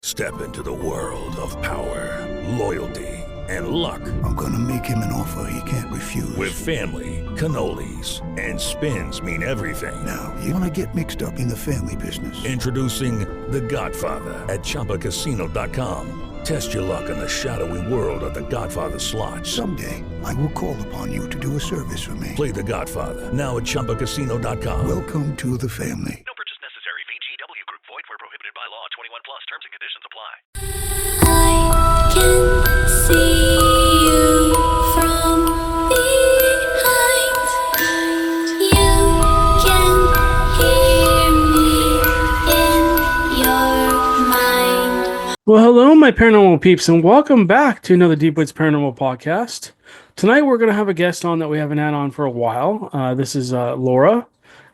Step into the world of power, loyalty, and luck. I'm gonna make him an offer he can't refuse. With family, cannolis, and spins mean everything. Now, you wanna get mixed up in the family business. Introducing The Godfather at ChumbaCasino.com. Test your luck in the shadowy world of The Godfather slot. Someday, I will call upon you to do a service for me. Play The Godfather now at ChumbaCasino.com. Welcome to the family. No purchase necessary. VGW Group. Void where prohibited by law. 21 plus. Terms and conditions apply. I can see you from behind. You can hear me in your mind. Well, hello, my paranormal peeps, and welcome back to another Deep Woods Paranormal Podcast. Tonight, we're going to have a guest on that we haven't had on for a while. This is Laura,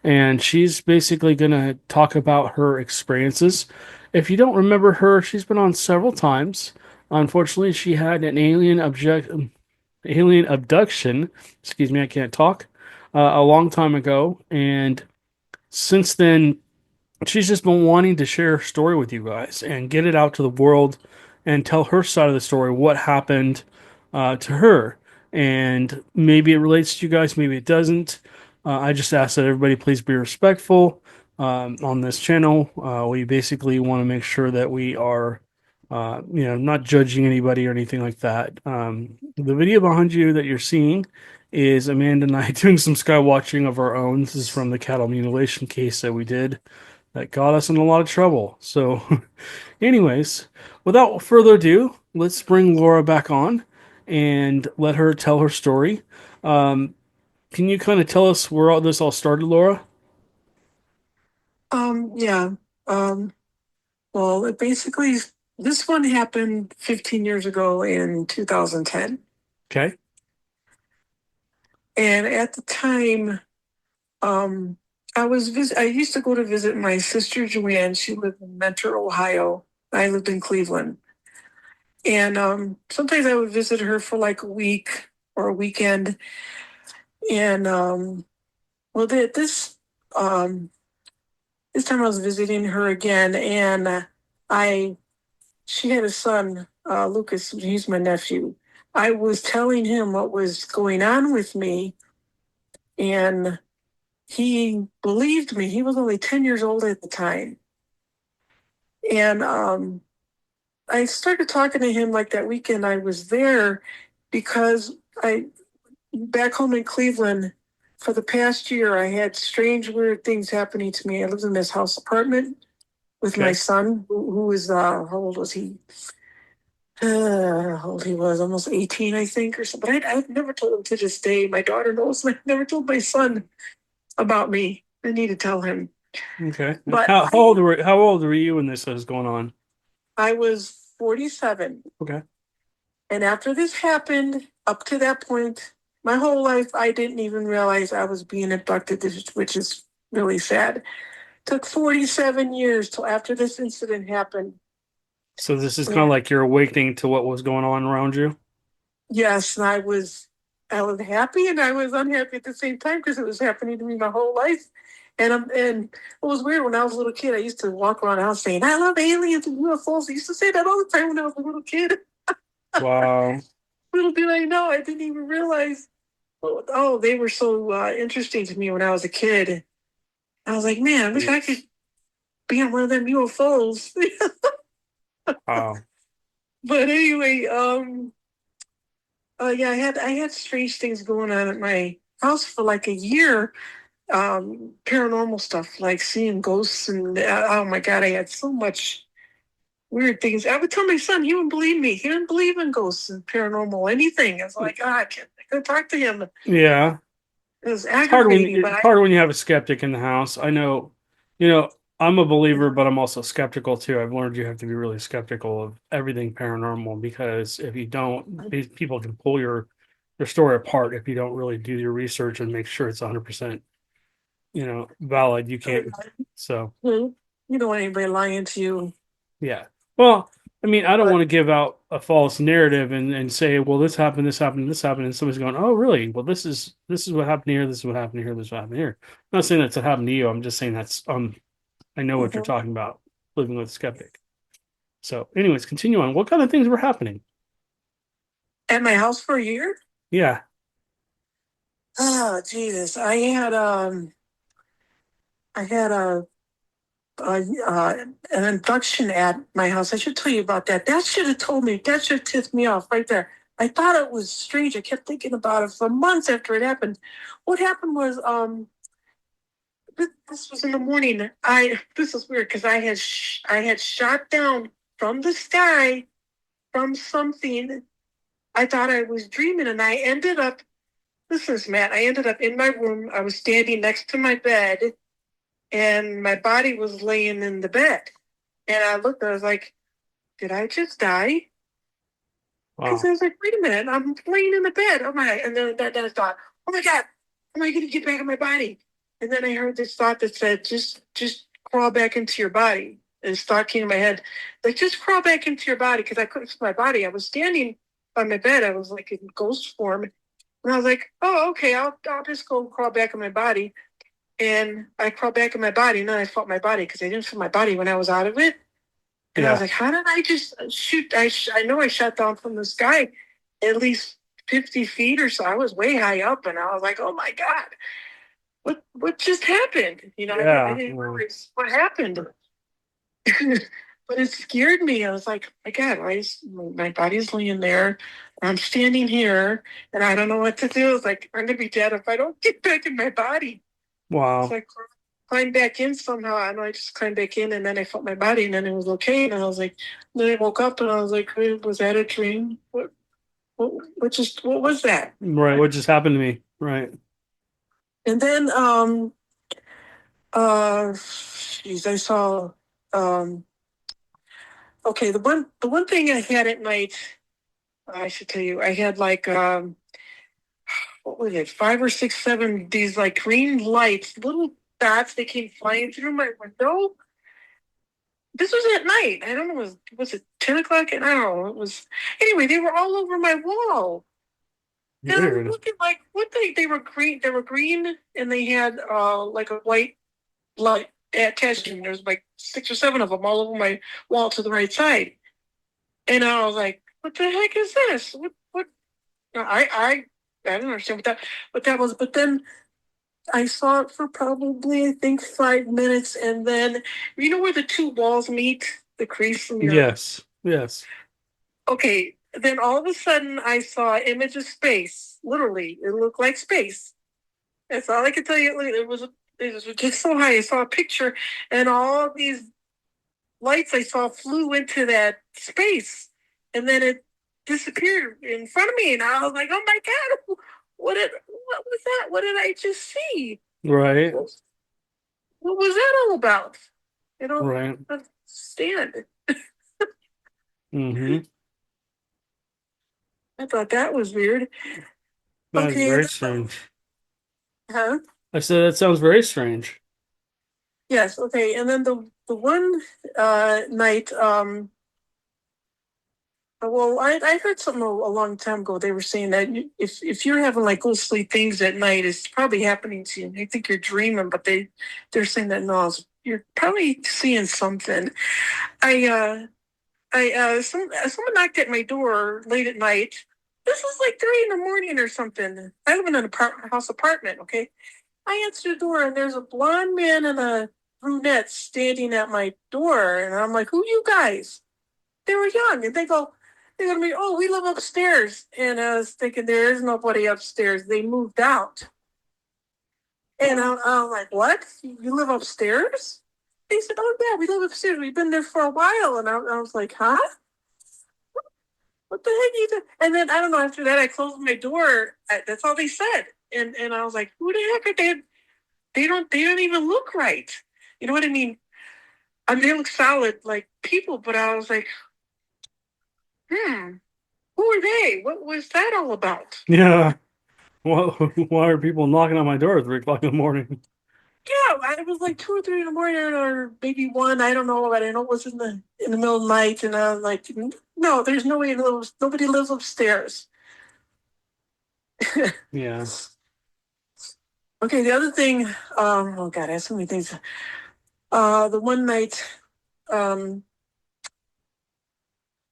and she's basically going to talk about her experiences. If you don't remember her, she's been on several times. Unfortunately, she had an alien abduction. Excuse me, I can't talk. A long time ago, and since then, she's just been wanting to share her story with you guys and get it out to the world and tell her side of the story, what happened to her. And maybe it relates to you guys, maybe it doesn't. I just ask that everybody please be respectful on this channel. We basically want to make sure that we are, not judging anybody or anything like that. The video behind you that you're seeing is Amanda and I doing some sky watching of our own. This is from the cattle mutilation case that we did that got us in a lot of trouble. So anyways, without further ado, let's bring Laura back on and let her tell her story. Can you kind of tell us where all this all started, Laura? Yeah. Well, basically, this one happened 15 years ago in 2010. Okay. And at the time, I used to go to visit my sister Joanne. She lived in Mentor, Ohio. I lived in Cleveland. And sometimes I would visit her for like a week or a weekend. And this time I was visiting her again, and she had a son, Lucas. He's my nephew. I was telling him what was going on with me, and he believed me. He was only 10 years old at the time. And I started talking to him like that weekend I was there because back home in Cleveland, for the past year, I had strange, weird things happening to me. I lived in this house apartment with my son, who was, how old was he? How old he was, almost 18, I think, or something. But I've never told him to this day. My daughter knows. I never told my son about me. I need to tell him. Okay. But how old were you when this was going on? I was 47. Okay. And after this happened, up to that point, my whole life, I didn't even realize I was being abducted, which is really sad. Took 47 years till after this incident happened. So this is kind of like you're awakening to what was going on around you? Yes, and I was happy and I was unhappy at the same time because it was happening to me my whole life. And it was weird. When I was a little kid, I used to walk around the house saying, "I love aliens and UFOs." I used to say that all the time when I was a little kid. Wow. Little did I know, I didn't even realize. Oh, they were so interesting to me when I was a kid. I was like, man, I wish I could be on one of them UFOs. Wow. But anyway, I had strange things going on at my house for like a year. Paranormal stuff, like seeing ghosts, and oh my God, I had so much weird things. I would tell my son, he wouldn't believe me. He didn't believe in ghosts and paranormal, anything. I was like, I couldn't talk to him. Yeah. It was It's hard aggravating. when you have a skeptic in the house. I know, I'm a believer, but I'm also skeptical too. I've learned you have to be really skeptical of everything paranormal, because if you don't, people can pull your story apart if you don't really do your research and make sure it's 100%, valid. You can't. So you don't want anybody lying to you. yeah. Well, I mean, I don't want to give out a false narrative and say, well, this happened, this happened, this happened, and somebody's going, oh, really? Well, this is what happened here, this is what happened here, this is what happened here. I'm not saying that's what happened to you. I'm just saying that's I know what you're talking about, living with a skeptic. So, anyways, continue on. What kind of things were happening? At my house for a year? Yeah. Oh, Jesus. I had an abduction at my house. I should tell you about that. That should have told me. That should have tipped me off right there. I thought it was strange. I kept thinking about it for months after it happened. What happened was, this was in the morning. This is weird because I had shot down from the sky from something. I thought I was dreaming, and I ended up. Listen, Matt. I ended up in my room. I was standing next to my bed, and my body was laying in the bed. And I looked. I was like, "Did I just die?" Because Wow. I was like, "Wait a minute. I'm laying in the bed. Oh my!" And then I thought, "Oh my God, am I going to get back in my body?" And then I heard this thought that said, "Just crawl back into your body." And this thought came in my head, like, "Just crawl back into your body," because I couldn't see my body. I was standing by my bed. I was like in ghost form, and I was like, "Oh, okay. I'll just go crawl back in my body." And I crawled back in my body, and then I felt my body because I didn't feel my body when I was out of it. And I was Yeah. like, "How did I just shoot? I know I shot down from the sky at least 50 feet or so. I was way high up, and I was like, oh my God, what just happened? You know, I Yeah. didn't realize what happened." But it scared me. I was like, my God, my body's laying there. I'm standing here, and I don't know what to do. It's like, I'm going to be dead if I don't get back in my body. So Wow. I climbed back in somehow, and I just climbed back in, and then I felt my body, and then it was okay. And I was like, then I woke up, and I was like, "Wait, was that a dream? What was that?" Right. What just happened to me? Right. And then, geez, I saw, um, okay, the one thing I had at night, I should tell you, I had like, what was it, 5 or 6, 7, these like green lights, little dots, they came flying through my window. This was at night. I don't know, was it 10 o'clock? And I don't know. It was, anyway, they were all over my wall. And I was Weird. looking like, they were green, and they had like a white light attached to them. There was like 6 or 7 of them all over my wall to the right side. And I was like, what the heck is this? What? I don't understand what that was. But then I saw it for probably, I think, 5 minutes. And then, you know where the two walls meet? The crease in your. Yes. Yes. Okay. Then all of a sudden, I saw an image of space. Literally, it looked like space. That's all I can tell you. It was just so high. I saw a picture, and all these lights I saw flew into that space, and then it disappeared in front of me. And I was like, "Oh my God, what was that? What did I just see? Right. What was that all about?" I don't Right. understand. Mm-hmm. I thought that was weird. That is Okay, very strange. huh? I said that sounds very strange. Yes, okay. And then the one night, well, I heard something a long time ago. They were saying that if you're having like ghostly things at night, it's probably happening to you. They think you're dreaming, but they're saying that no, you're probably seeing something. Someone knocked at my door late at night. This was like 3 in the morning or something. I live in an house apartment. Okay, I answer the door, and there's a blonde man and a brunette standing at my door, and I'm like, "Who you guys?" They were young, and they go to me, "Oh, we live upstairs." And I was thinking, there is nobody upstairs. They moved out. And I'm like, "What? You live upstairs?" They said, "Oh yeah, we live upstairs. We've been there for a while." And I was like, "Huh? What the heck you do?" And then I don't know. After that, I closed my door. That's all they said. And I was like, "Who the heck are they? They don't even look right." You know what I mean? I mean, they look solid like people, but I was like, who are they? What was that all about? Yeah. Well, why are people knocking on my door at 3 o'clock in the morning? Yeah, it was like 2 or 3 in the morning, or maybe one. I don't know, but I know it was in the middle of the night, and I was like, no, there's no way nobody lives upstairs. Yeah. Okay, the other thing, oh God, I have so many things. The one night, um,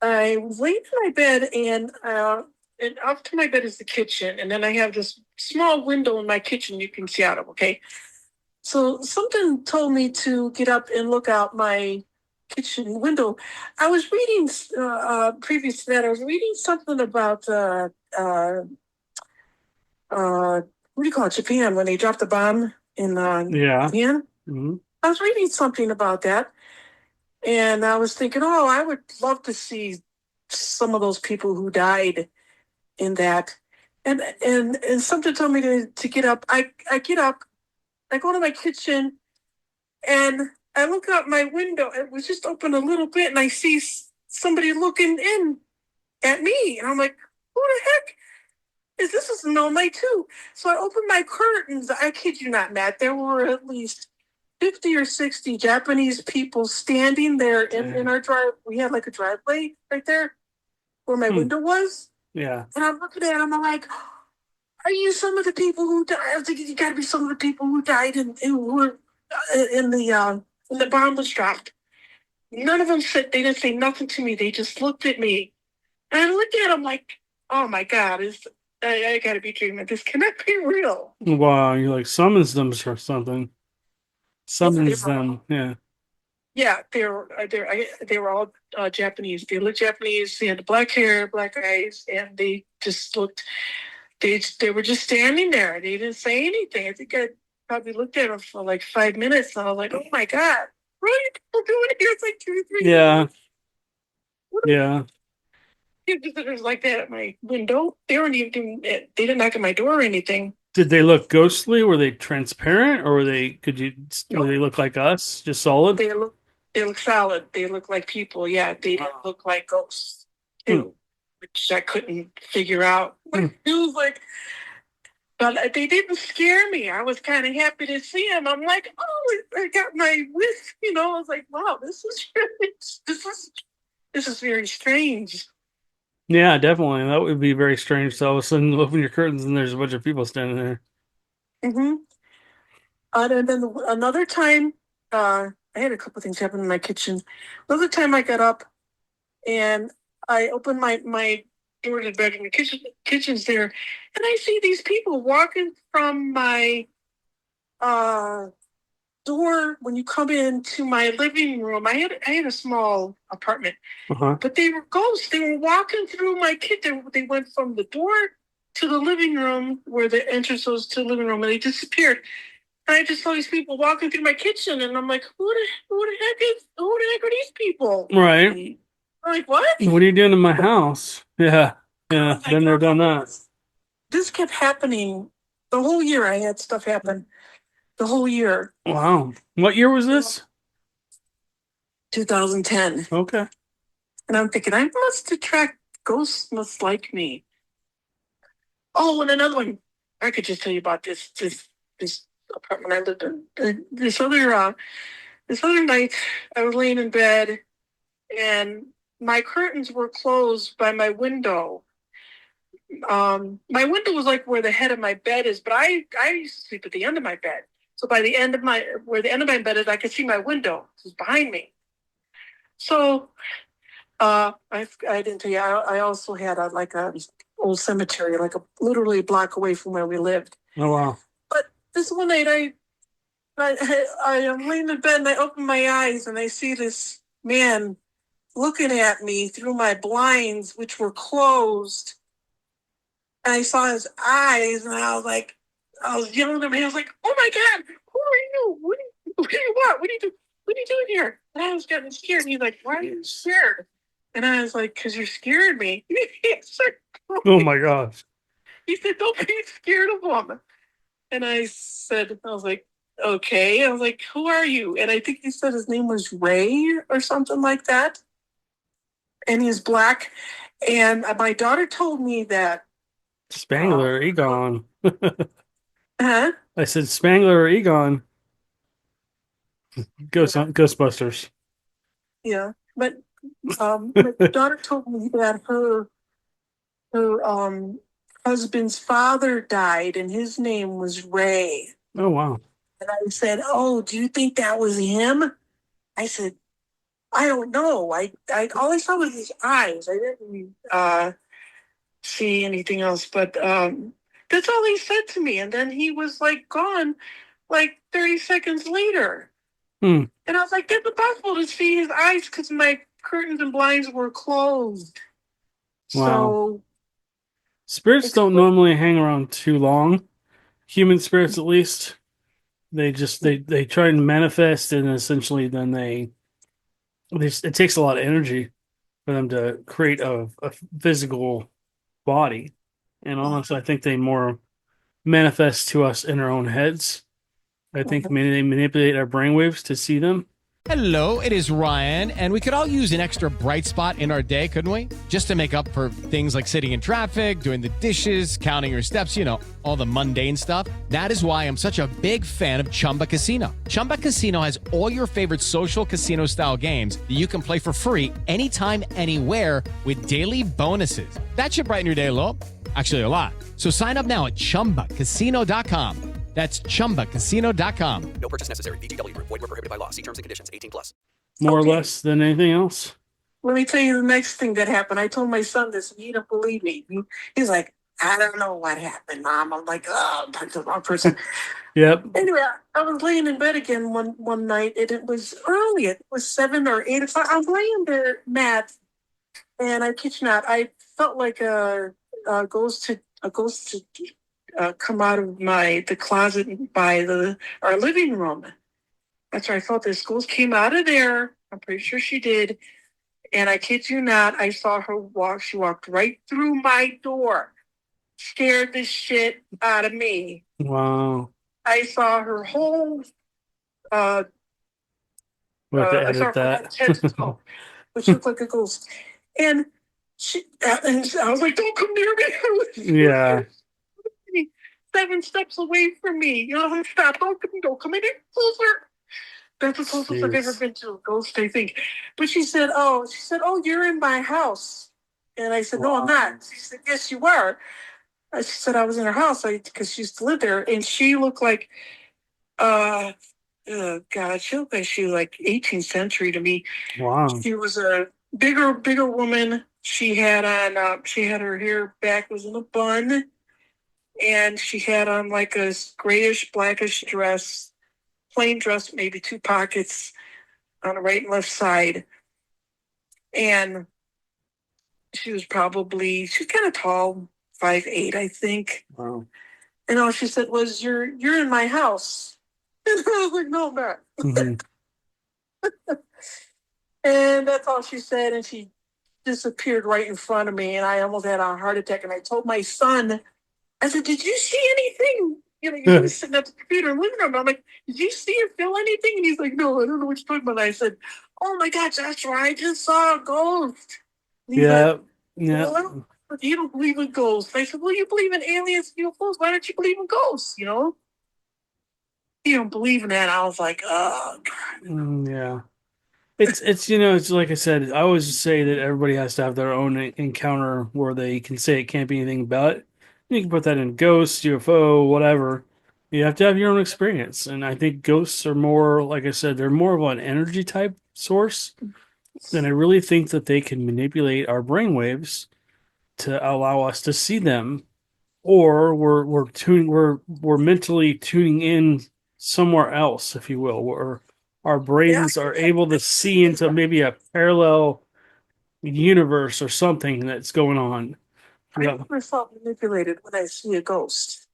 I was laying in my bed, and up to my bed is the kitchen, and then I have this small window in my kitchen you can see out of. Okay, so something told me to get up and look out my kitchen window. I was reading previous to that. I was reading something about what do you call it, Japan, when they dropped the bomb in Yeah. Japan. Mm-hmm. I was reading something about that, and I was thinking, oh, I would love to see some of those people who died in that. And something told me to get up. I get up, I go to my kitchen, and I look out my window. It was just open a little bit, and I see somebody looking in at me, and I'm like, who the heck is this? Is no light too. So I opened my curtains. I kid you not, Matt. There were at least 50 or 60 Japanese people standing there in our drive. We had like a driveway right there where my window was. Yeah. And I'm looking at them. I'm like, are you some of the people who died? I was thinking, you got to be some of the people who died and who were in the bomb was dropped. None of them said, they didn't say nothing to me. They just looked at me. And I looked at them like, oh my God, I got to be dreaming. This cannot be real. Wow, you like summons them or something. Summons them, yeah. Yeah, they were all Japanese. They looked Japanese. They had black hair, black eyes, and they just looked. They were just standing there. They didn't say anything. I think I probably looked at them for like 5 minutes, and I was like, "Oh my God, what are you people doing here?" It's like 2 or 3. Yeah. Yeah. Visitors like that at my window. They weren't even. They didn't knock at my door or anything. Did they look ghostly? Were they transparent, or were they? Did they look like us, just solid? They look solid. They look like people. Yeah, they didn't look like ghosts too, which I couldn't figure out. It was like, but they didn't scare me. I was kind of happy to see them. I'm like, oh, I got my wish. I was like, wow, this is very strange. Yeah, definitely. That would be very strange. So all of a sudden, you open your curtains and there's a bunch of people standing there. Mm-hmm. And then another time, I had a couple things happen in my kitchen. Another time I got up and I opened my door to the bedroom. The kitchen's there, and I see these people walking from my door when you come into my living room. I had a small apartment, but they were ghosts. They were walking through my kitchen. They went from the door to the living room where the entrance was to the living room, and they disappeared. And I just saw these people walking through my kitchen, and I'm like, who the heck are these people? Right. I'm like, what? What are you doing in my house? Yeah. Yeah. Been there, done that. This kept happening the whole year. I had stuff happen the whole year. Wow. What year was this? 2010. Okay. And I'm thinking, I must attract ghosts must like me. Oh, and another one. I could just tell you about this apartment I lived in. This other night, I was laying in bed, and my curtains were closed by my window. My window was like where the head of my bed is, but I used to sleep at the end of my bed. So by the end of where the end of my bed is, I could see my window. It was behind me. So I didn't tell you. I also had a old cemetery, literally a block away from where we lived. Oh wow! But this one night, I am laying in bed and I open my eyes and I see this man looking at me through my blinds, which were closed. And I saw his eyes, and I was yelling at him. I was like, "Oh my God, who are you? What do you want? What are you doing here?" And I was getting scared. And he's like, "Why are you scared?" And I was like, "Because you're scaring me." Oh my gosh. He said, "Don't be scared of him." And I was like, "Okay." I was like, "Who are you?" And I think he said his name was Ray or something like that. And he's black. And my daughter told me that Spangler or Egon. Huh? I said Spangler or Egon. Ghostbusters. Yeah, but my daughter told me that her husband's father died, and his name was Ray. Oh wow! And I said, "Oh, do you think that was him?" I said, I don't know. I all I saw was his eyes. I didn't see anything else, but that's all he said to me. And then he was like gone, like 30 seconds later. Hmm. And I was like, it's impossible to see his eyes because my curtains and blinds were closed. Wow. So Spirits don't normally hang around too long. Human spirits, at least, they try to manifest, and essentially then it takes a lot of energy for them to create a physical body. And honestly, I think they more manifest to us in our own heads. I think maybe they manipulate our brainwaves to see them. Hello, it is Ryan, and we could all use an extra bright spot in our day, couldn't we? Just to make up for things like sitting in traffic, doing the dishes, counting your steps, all the mundane stuff. That is why I'm such a big fan of Chumba Casino. Chumba Casino has all your favorite social casino-style games that you can play for free anytime, anywhere with daily bonuses. That should brighten your day a little. Actually, a lot. So sign up now at ChumbaCasino.com. That's ChumbaCasino.com. No purchase necessary. VGW Group. Void where prohibited by law. See terms and conditions. 18 plus. More or less than anything else. let me tell you the next thing that happened. I told my son this, and he didn't believe me. He's like, I don't know what happened, Mom. I'm like, oh, that's the wrong person. Yep. Anyway, I was laying in bed again one night, and it was early. It was 7 or 8 o'clock. I was laying there, Matt, and I kid you not, I felt like a ghost to come out of the closet by our living room. That's where I felt this ghost came out of there. I'm pretty sure she did. And I kid you not, I saw her walk. She walked right through my door. Scared the shit out of me. Wow. I saw her whole. We'll have to edit that. Head, which looked like a ghost. And and I was like, "Don't come near me." Yeah. 7 steps away from me. Like, stop! Don't come any closer. That's the closest I've ever been to a ghost, I think. But she said, "Oh, you're in my house," and I said, "No, I'm not." She said, "Yes, you are." She said I was in her house because she used to live there, and she looked like, oh God, she looked like she was like 18th century to me. Wow. She was a bigger woman. She had on, she had her hair back was in a bun, and she had on like a grayish blackish dress, plain dress, maybe 2 pockets on the right and left side, and she was kind of tall. 5'8", I think. Wow. And all she said was, "You're in my house." And I was like, "No, I'm not." Mm-hmm. And that's all she said. And she disappeared right in front of me. And I almost had a heart attack. And I told my son, I said, "Did you see anything?" He was sitting at the computer in the living room. I'm like, "Did you see or feel anything?" And he's like, "No, I don't know what you're talking about." I said, "Oh my gosh, that's right. I just saw a ghost." Yeah. Like, well, you don't believe in ghosts. I said, "Well, you believe in aliens, UFOs. Why don't you believe in ghosts? You don't believe in that." I was like, "Oh, God." Yeah. It's it's like I said, I always say that everybody has to have their own encounter where they can say it can't be anything about it. You can put that in ghosts, UFO, whatever. You have to have your own experience. And I think ghosts are more, like I said, they're more of an energy type source. And I really think that they can manipulate our brainwaves to allow us to see them, or we're mentally tuning in somewhere else, if you will, where our brains are able to see into maybe a parallel universe or something that's going on. I never felt manipulated when I see a ghost.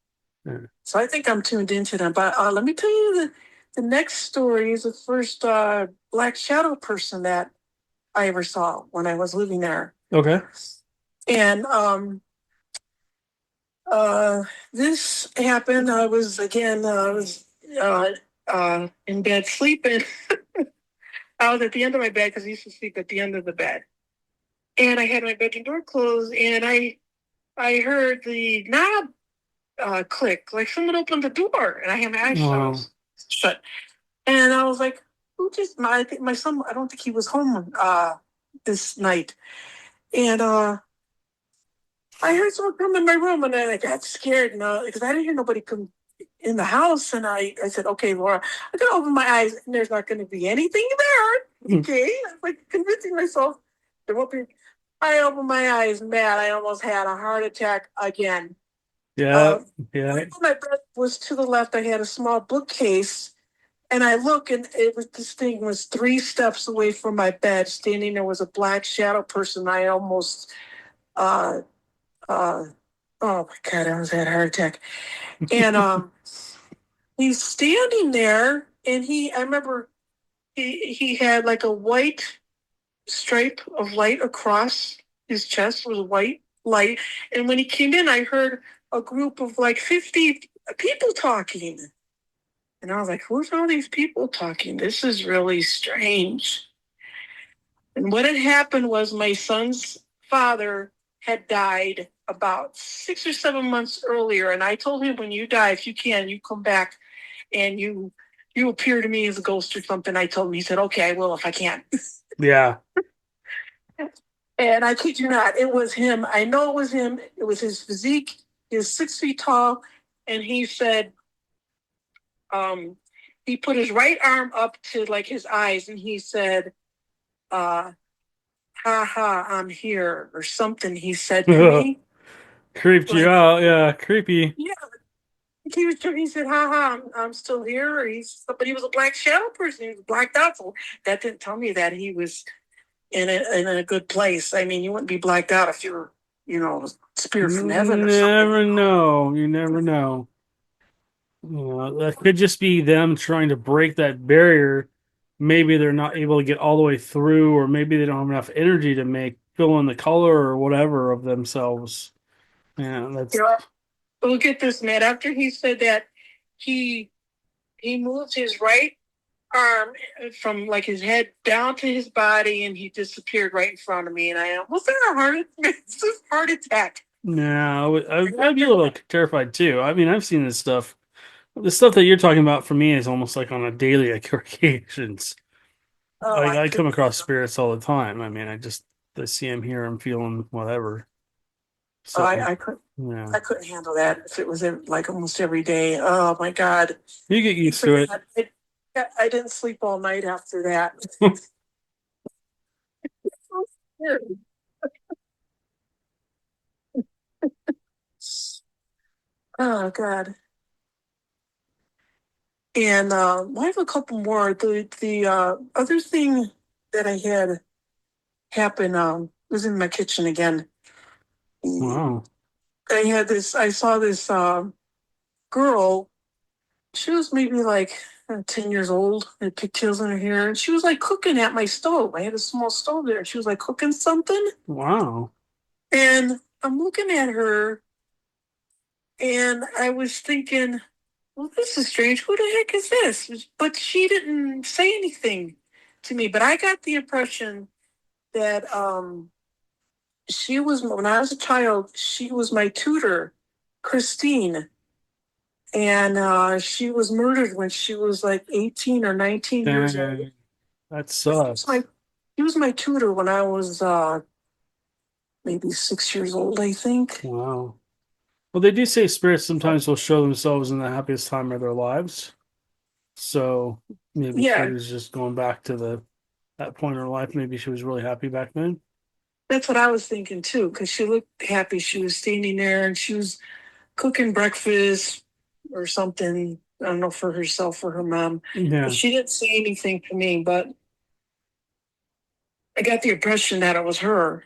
Yeah. So I think I'm tuned into them. But let me tell you, the next story is the first black shadow person that I ever saw when I was living there. Okay. And this happened. I was in bed sleeping. I was at the end of my bed because I used to sleep at the end of the bed. And I had my bedroom door closed, and I heard the knob click, like someone opened the door, and I had my eyes shut. And I was like, "Who just?" I think my son. I don't think he was home this night, and I heard someone come in my room, and I got scared, because I didn't hear nobody come in the house, and I said, okay, Laura, I gotta open my eyes, and there's not going to be anything there. Okay, I was like convincing myself there won't be. I opened my eyes, man. I almost had a heart attack again. Yeah, My bed was to the left. I had a small bookcase, and I look, and this thing was 3 steps away from my bed. Standing there was a black shadow person. I almost, oh my God, I almost had a heart attack. And he's standing there, and I remember he had like a white stripe of light across his chest, was white light. And when he came in, I heard a group of like 50 people talking. And I was like, who's all these people talking? This is really strange. And what had happened was my son's father had died about 6 or 7 months earlier. And I told him, when you die, if you can, you come back and you appear to me as a ghost or something. I told him, he said, okay, I will if I can. yeah. And I kid you not, it was him. I know it was him. It was his physique. He was 6 feet tall. And he said, he put his right arm up to like his eyes, and he said, ha ha, I'm here, or something he said to me. Creeped you out, yeah, creepy. Yeah. He said, ha ha, I'm still here. But he was a black shadow person. He was blacked out. So that didn't tell me that he was in a good place. I mean, you wouldn't be blacked out if you were, spirit from heaven or something. You never know. That could just be them trying to break that barrier. Maybe they're not able to get all the way through, or maybe they don't have enough energy to fill in the color or whatever of themselves. Yeah, that's. Look at this, man. After he said that, he moved his right arm from like his head down to his body, and he disappeared right in front of me. And I almost had a heart attack. No, I'd be a little terrified too. I mean, I've seen this stuff. The stuff that you're talking about for me is almost like on a daily occasions. I come across spirits all the time. I mean, I see them, hear them, feel them, whatever. So, I couldn't handle that if it was like almost every day. Oh my God. You get used to it. I didn't sleep all night after that. Oh God. And I have a couple more. The other thing that I had happen was in my kitchen again. Wow. I saw this girl. She was maybe like 10 years old, had pigtails in her hair, and she was like cooking at my stove. I had a small stove there, and she was like cooking something. Wow. And I'm looking at her, and I was thinking, well, this is strange. Who the heck is this? But she didn't say anything to me. But I got the impression that she was, when I was a child, she was my tutor, Christine. And she was murdered when she was like 18 or 19 years old. That sucks. She was my tutor when I was maybe 6 years old, I think. Wow. Well, they do say spirits sometimes will show themselves in the happiest time of their lives. So maybe she was just going back to that point in her life. Maybe she was really happy back then. That's what I was thinking too, because she looked happy. She was standing there and she was cooking breakfast or something. I don't know, for herself or her mom. Yeah. But she didn't say anything to me, but I got the impression that it was her.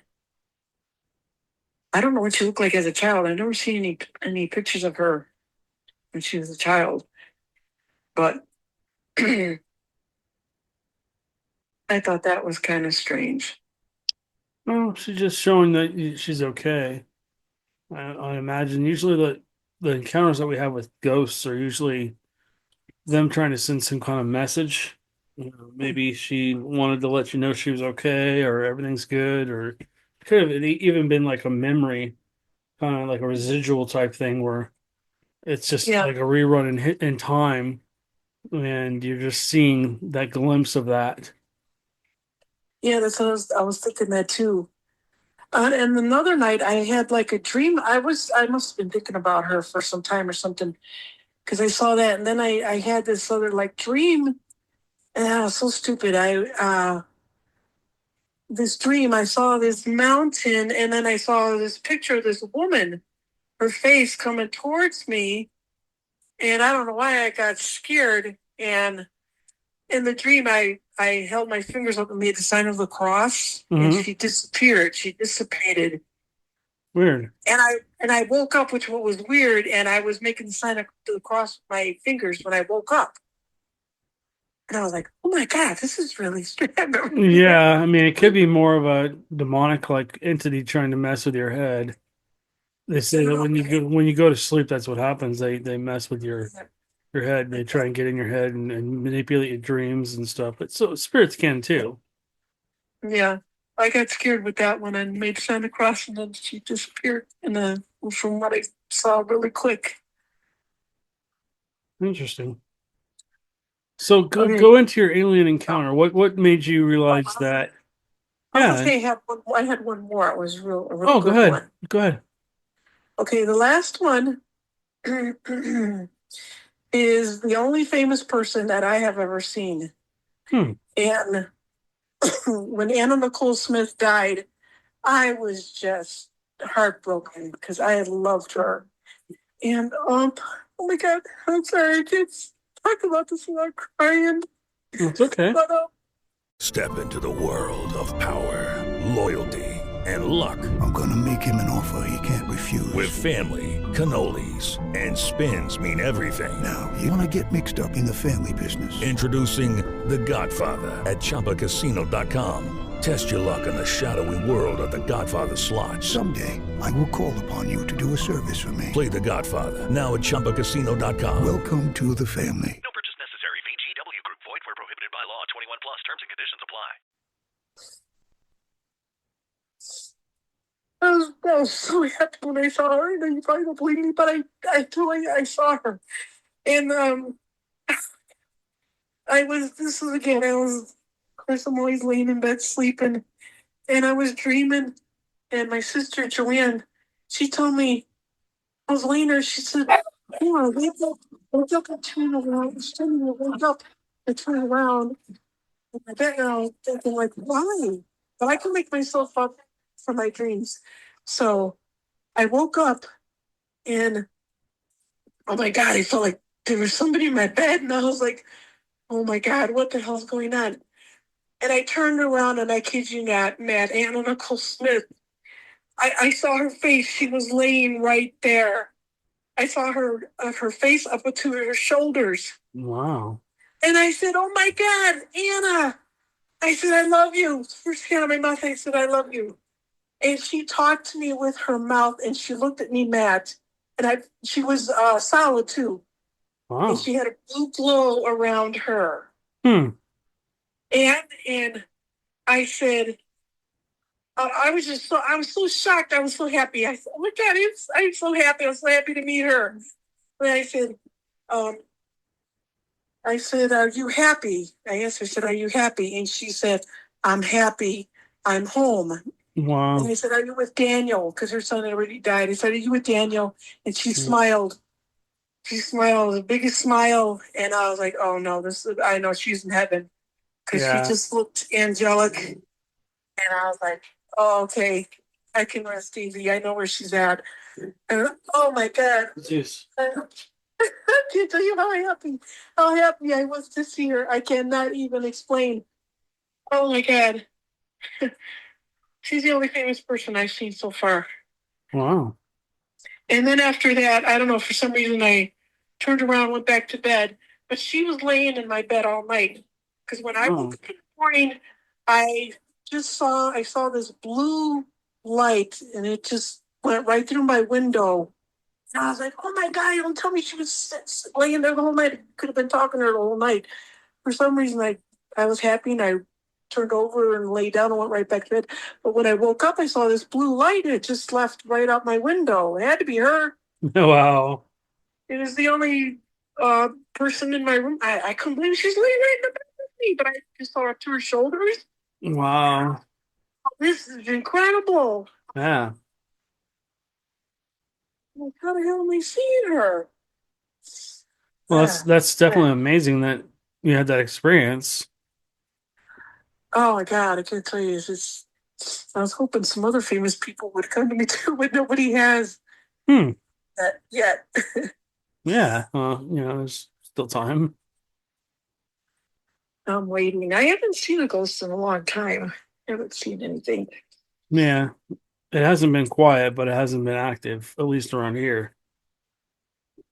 I don't know what she looked like as a child. I've never seen any pictures of her when she was a child. But I thought that was kind of strange. Well, she's just showing that she's okay. I imagine usually the encounters that we have with ghosts are usually them trying to send some kind of message. Maybe she wanted to let you know she was okay or everything's good, or it could have even been like a memory, kind of like a residual type thing where it's just like a rerun in time, and you're just seeing that glimpse of that. Yeah, that's what I was thinking that too. And another night I had like a dream. I must have been thinking about her for some time or something, because I saw that, and then I had this other like dream, and I was so stupid. This dream, I saw this mountain, and then I saw this picture of this woman, her face coming towards me, and I don't know why I got scared. And in the dream, I held my fingers up and made the sign of the cross, and she disappeared. She dissipated. Weird. And I woke up, which was weird, and I was making the sign of the cross with my fingers when I woke up. And I was like, oh my God, this is really strange. Yeah, I mean, it could be more of a demonic like entity trying to mess with your head. They say that when you go to sleep, that's what happens. They mess with your head. They try and get in your head and manipulate your dreams and stuff. But so spirits can too. Yeah. I got scared with that one and made sign of cross, and then she disappeared from what I saw really quick. Interesting. So go into your alien encounter. What made you realize that? I Yeah. was gonna say I had one more. It was a real Oh, go good ahead. one. Go ahead. Okay, the last one is the only famous person that I have ever seen. And when Anna Nicole Smith died, I was just heartbroken because I had loved her. And oh my God, I'm sorry, I can't talk about this without crying. It's okay. But, Step into the world of power, loyalty, and luck. I'm gonna make him an offer he can't refuse. With family, cannolis, and spins mean everything. Now, you wanna get mixed up in the family business. Introducing The Godfather at ChumbaCasino.com. Test your luck in the shadowy world of The Godfather slot. Someday, I will call upon you to do a service for me. Play The Godfather now at ChumbaCasino.com. Welcome to the family. No purchase necessary. VGW Group. Void where prohibited by law. 21 plus. Terms and conditions apply. I was so happy when I saw her, and you probably don't believe me, but I saw her. And of course, I'm always laying in bed sleeping, and I was dreaming, and my sister Joanne, she told me, I was laying there, she said, "Yeah, wake up and turn around." She told me to wake up and turn around. And I bet now I'm thinking, like, why? But I can make myself up for my dreams. So I woke up, and oh my God, I felt like there was somebody in my bed, and I was like, oh my God, what the hell's going on? And I turned around, and I kid you not, Matt, Anna Nicole Smith. I saw her face. She was laying right there. I saw her face up to her shoulders. Wow. And I said, oh my God, Anna. I said, I love you. First thing out of my mouth, I said, I love you. And she talked to me with her mouth, and she looked at me, Matt. And she was solid too. Wow. And she had a blue glow around her. And I said, I was so shocked. I was so happy. I said, oh my God, I'm so happy. I was so happy to meet her. And I said, are you happy? I asked her, I said, are you happy? And she said, I'm happy. I'm home. Wow. And I said, are you with Daniel? Because her son already died. I said, are you with Daniel? And she smiled. She smiled, the biggest smile. And I was like, oh no, I know she's in heaven. Because she just looked angelic. And I was like, oh, okay, I can rest easy. I know where she's at. And oh my God. Yes. I can't tell you how happy I was to see her. I cannot even explain. Oh my God. She's the only famous person I've seen so far. Wow. And then after that, I don't know, for some reason I turned around, went back to bed, but she was laying in my bed all night. Because when I woke up in the morning, I saw this blue light, and it just went right through my window. And I was like, oh my God, don't tell me she was laying there the whole night. I could have been talking to her the whole night. For some reason, I was happy, and I turned over and lay down and went right back to bed. But when I woke up, I saw this blue light, and it just left right out my window. It had to be her. Wow. It was the only person in my room. I couldn't believe she's laying right in the bed with me, but I just saw her to her shoulders. Wow. Oh, this is incredible. Yeah. Like, how the hell am I seeing her? Well, that's definitely amazing that you had that experience. Oh my God, I can't tell you. I was hoping some other famous people would come to me too, but nobody has Hmm. that yet. Yeah. There's still time. I'm waiting. I haven't seen a ghost in a long time. I haven't seen anything. Yeah. It hasn't been quiet, but it hasn't been active, at least around here.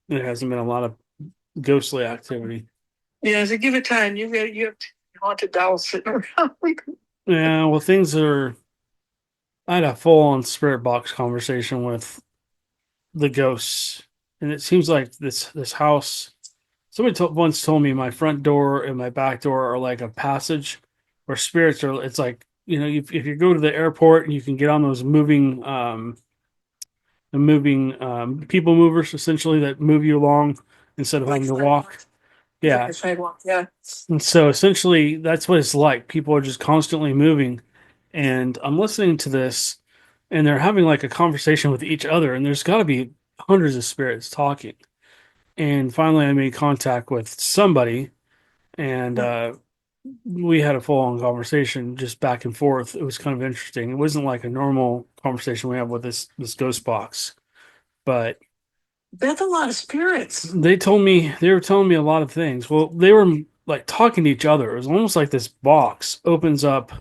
There hasn't been a lot of ghostly activity. Yeah, so give it time. You have haunted dolls sitting around. Yeah, well, things are. I had a full-on spirit box conversation with the ghosts, and it seems like this house. Somebody once told me my front door and my back door are like a passage where spirits are. It's like if you go to the airport and you can get on those moving people movers essentially that move you along instead of Like having to walk. like Yeah, a sidewalk. Yeah. and so essentially that's what it's like. People are just constantly moving, and I'm listening to this, and they're having like a conversation with each other, and there's got to be hundreds of spirits talking. And finally, I made contact with somebody, and we had a full-on conversation, just back and forth. It was kind of interesting. It wasn't like a normal conversation we have with this ghost box, but That's a lot of spirits. they were telling me a lot of things. Well, they were like talking to each other. It was almost like this box opens up.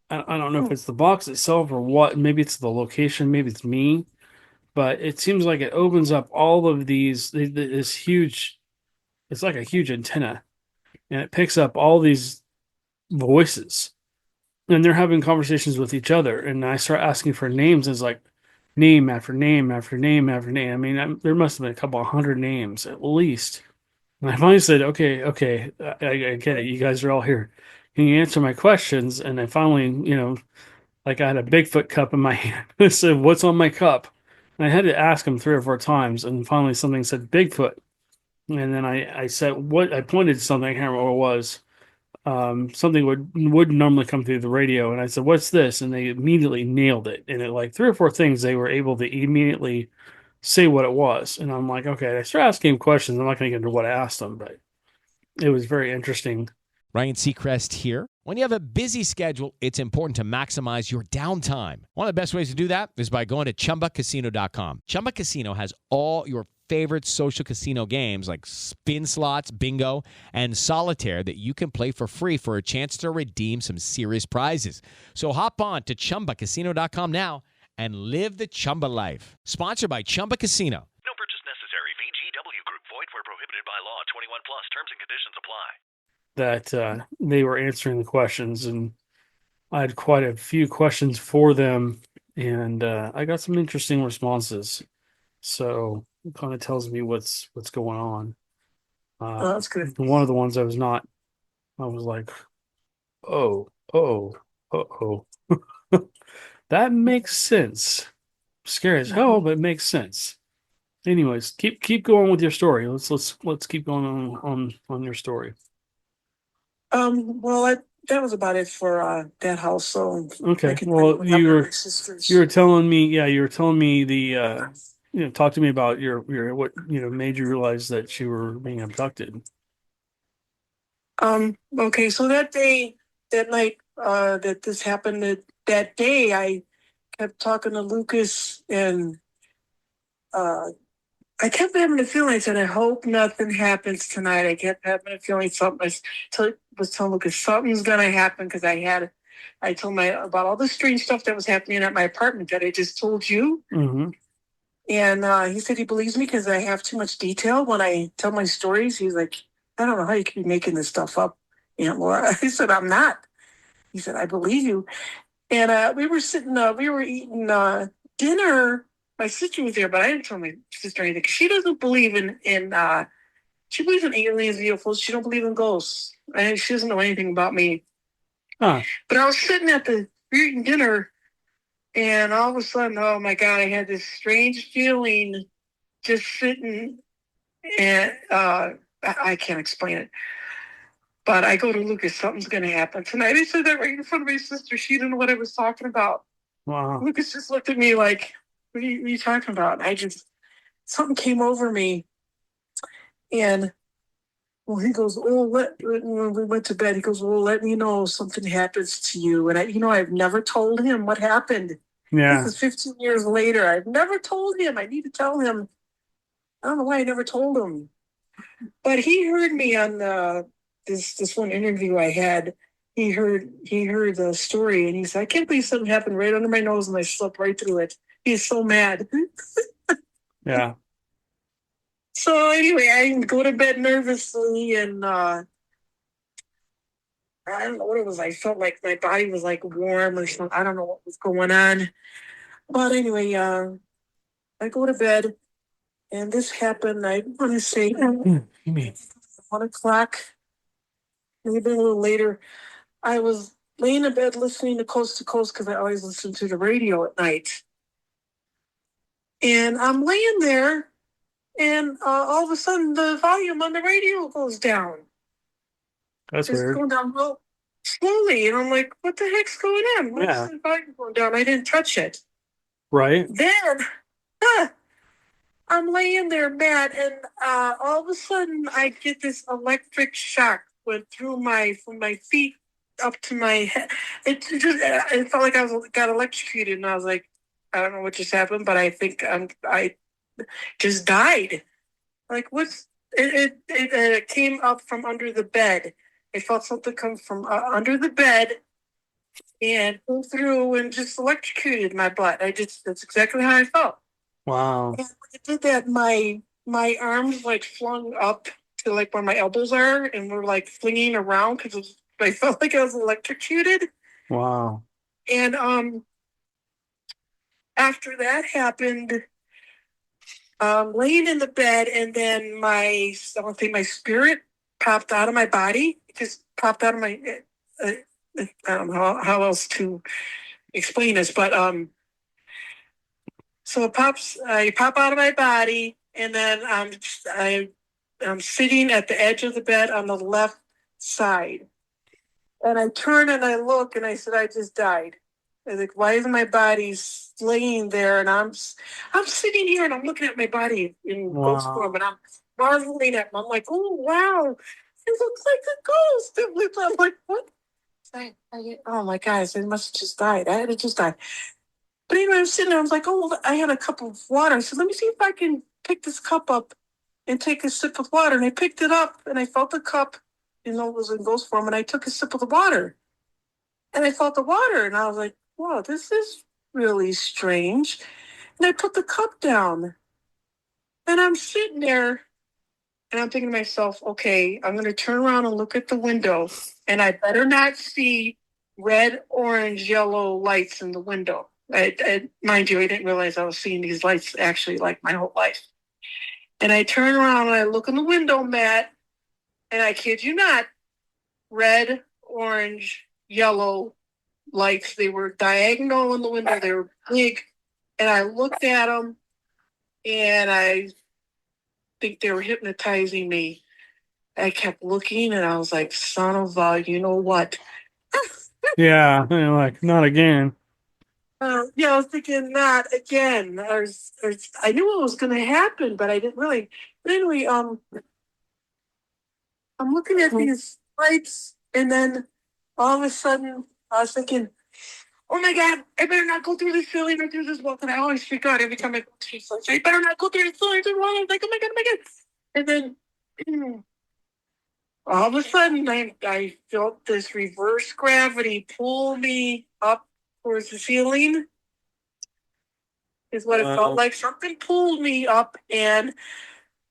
I don't know if it's the box itself or what. Maybe it's the location. Maybe it's me. But it seems like it opens up all of this huge. It's like a huge antenna, and it picks up all these voices, and they're having conversations with each other. And I start asking for names. It's like name after name after name after name. I mean, there must have been a couple of hundred names at least. And I finally said, okay, I get it. You guys are all here. Can you answer my questions? And I finally, like I had a Bigfoot cup in my hand. I said, what's on my cup? And I had to ask him 3 or 4 times. And finally something said Bigfoot. And then I said, what? I pointed to something. I can't remember what it was. Something would normally come through the radio. And I said, what's this? And they immediately nailed it. And it like 3 or 4 things, they were able to immediately say what it was. And I'm like, okay, I start asking him questions. I'm not going to get into what I asked him, but it was very interesting. Ryan Seacrest here. When you have a busy schedule, it's important to maximize your downtime. One of the best ways to do that is by going to ChumbaCasino.com. Chumba Casino has all your favorite social casino games like spin slots, bingo, and solitaire that you can play for free for a chance to redeem some serious prizes. So hop on to ChumbaCasino.com now and live the Chumba life. Sponsored by Chumba Casino. No purchase necessary. VGW Group. Void where prohibited by law. 21 plus. Terms and conditions apply. That they were answering the questions, and I had quite a few questions for them, and I got some interesting responses. So it kind of tells me what's going on. That's good. One of the ones I was like, oh, that makes sense. Scary as hell, but it makes sense. Anyways, keep going with your story. Let's keep going on your story. Well, that was about it for that house. So Okay. I can Well, bring up you my were sisters. telling me, the talk to me about your what made you realize that you were being abducted. Okay, so that night, that this happened, that day, I kept talking to Lucas, and I kept having a feeling. I said, I hope nothing happens tonight. I kept having a feeling something. I was telling Lucas something's gonna happen, because I told him about all the strange stuff that was happening at my apartment that I just told you. Mm-hmm. And he said he believes me because I have too much detail when I tell my stories. He's like, I don't know how you can be making this stuff up, Aunt Laura. I said, I'm not. He said, I believe you. And we were eating dinner. My sister was there, but I didn't tell my sister anything, because she doesn't believe she believes in aliens, UFOs. She don't believe in ghosts. And she doesn't know anything about me. Huh. But I was sitting we were eating dinner, and all of a sudden, oh my God, I had this strange feeling just sitting, and I can't explain it. But I go to Lucas, something's going to happen tonight. I said that right in front of my sister. She didn't know what I was talking about. Wow. Lucas just looked at me like, what are you talking about? And something came over me. And well, he goes, oh, when we went to bed, he goes, well, let me know if something happens to you. And I've never told him what happened. Yeah. This is 15 years later. I've never told him. I need to tell him. I don't know why I never told him. But he heard me on this one interview I had. He heard the story, and he said, I can't believe something happened right under my nose, and I slept right through it. He's so mad. Yeah. So anyway, I go to bed nervously, and I don't know what it was. I felt like my body was like warm or something. I don't know what was going on. But anyway, I go to bed, and this happened, I want to say, You mean? 1 o'clock, maybe a little later. I was laying in bed listening to Coast, because I always listen to the radio at night. And I'm laying there, and all of a sudden the volume on the radio goes down. That's It's weird. going down real slowly. And I'm like, what the heck's going on? What's Yeah. the volume going down? I didn't touch it. Right? Then I'm laying there mad, and all of a sudden I get this electric shock went through from my feet up to my head. It felt like got electrocuted, and I was like, I don't know what just happened, but I think I just died. Like, what's it came up from under the bed. I felt something come from under the bed and go through and just electrocuted my butt. That's exactly how I felt. Wow. And when it did that, my arms like flung up to like where my elbows are, and were like flinging around because I felt like I was electrocuted. Wow. And after that happened, laying in the bed, and then I don't think my spirit popped out of my body. It just popped out of my. I don't know how else to explain this, but so I pop out of my body, and then I'm sitting at the edge of the bed on the left side, and I turn and I look, and I said, I just died. I was like, why is my body laying there? And I'm sitting here, and I'm looking at my body in ghost form, and I'm marveling at him. I'm like, oh wow, it looks like a ghost. I'm like, what? Oh my gosh, I must have just died. I had to just die. But anyway, I was sitting there, I was like, oh, I had a cup of water. I said, let me see if I can pick this cup up and take a sip of water. And I picked it up, and I felt the cup, it was in ghost form, and I took a sip of the water. And I felt the water, and I was like, whoa, this is really strange. And I put the cup down, and I'm sitting there, and I'm thinking to myself, okay, I'm going to turn around and look at the window, and I better not see red, orange, yellow lights in the window. Mind you, I didn't realize I was seeing these lights actually like my whole life. And I turn around and I look in the window, Matt, and I kid you not, red, orange, yellow lights. They were diagonal in the window. They were big. And I looked at them, and I think they were hypnotizing me. I kept looking, and I was like, son of a, you know what? Yeah. Like, not again. Yeah, I was thinking not again. I knew it was going to happen, but I didn't really. But anyway, I'm looking at these lights, and then all of a sudden, I was thinking, oh my God, I better not go through this ceiling or through this wall. And I always freak out every time I go through this. I better not go through the ceiling or the wall. I was like, oh my God, oh my God. And then all of a sudden, I felt this reverse gravity pull me up towards the ceiling. Is what it felt like. Something pulled me up, and